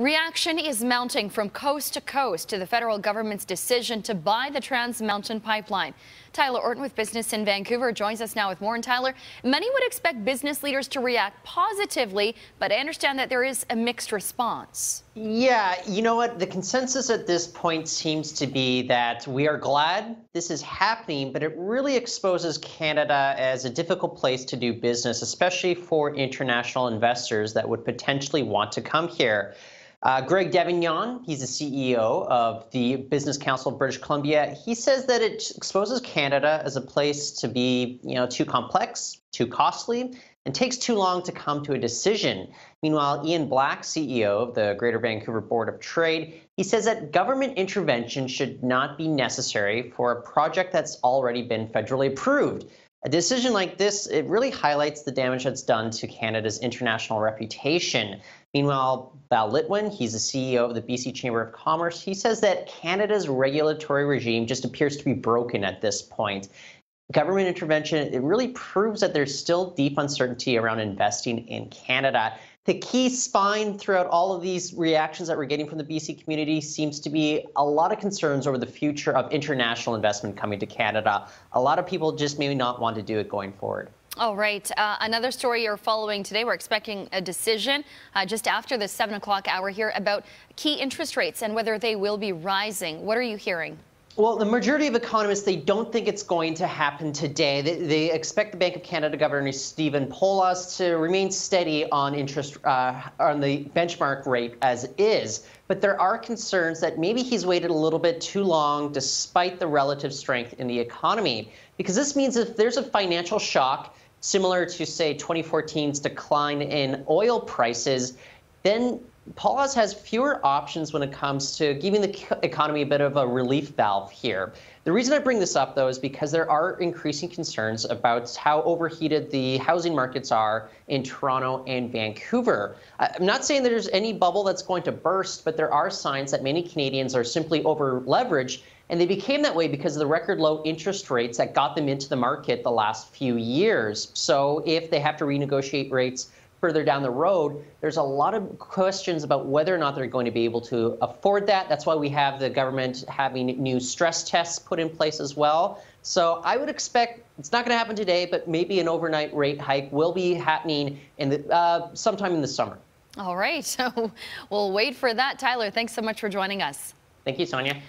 Reaction is mounting from coast to coast to the federal government's decision to buy the Trans Mountain pipeline. Tyler Orton with business in Vancouver joins us now with more. And Tyler, many would expect business leaders to react positively, but I understand that there is a mixed response. Yeah, you know what? The consensus at this point seems to be that we are glad this is happening, but it really exposes Canada as a difficult place to do business, especially for international investors that would potentially want to come here. Greg Devignon, he's the CEO of the Business Council of British Columbia. He says that it exposes Canada as a place to be, too complex, too costly, and takes too long to come to a decision. Meanwhile, Ian Black, CEO of the Greater Vancouver Board of Trade, he says that government intervention should not be necessary for a project that's already been federally approved. A decision like this, it really highlights the damage that's done to Canada's international reputation. Meanwhile, Val Litwin, he's the CEO of the BC Chamber of Commerce, he says that Canada's regulatory regime just appears to be broken at this point. Government intervention, it really proves that there's still deep uncertainty around investing in Canada. The key spine throughout all of these reactions that we're getting from the BC community seems to be a lot of concerns over the future of international investment coming to Canada. A lot of people just maybe not want to do it going forward. All right. Another story you're following today. We're expecting a decision just after the 7 o'clock hour here about key interest rates and whether they will be rising. What are you hearing? Well, the majority of economists, they don't think it's going to happen today. They expect the Bank of Canada Governor Stephen Poloz to remain steady on interest on the benchmark rate as is. But there are concerns that maybe he's waited a little bit too long despite the relative strength in the economy. Because this means if there's a financial shock similar to, say, 2014's decline in oil prices, then Poloz has fewer options when it comes to giving the economy a bit of a relief valve here. The reason I bring this up, though, is because there are increasing concerns about how overheated the housing markets are in Toronto and Vancouver. I'm not saying there's any bubble that's going to burst, but there are signs that many Canadians are simply over-leveraged, and they became that way because of the record low interest rates that got them into the market the last few years. So if they have to renegotiate rates further down the road, there's a lot of questions about whether or not they're going to be able to afford that. That's why we have the government having new stress tests put in place as well. So I would expect it's not going to happen today, but maybe an overnight rate hike will be happening in the, sometime in the summer. All right, so we'll wait for that. Tyler, thanks so much for joining us. Thank you, Sonia.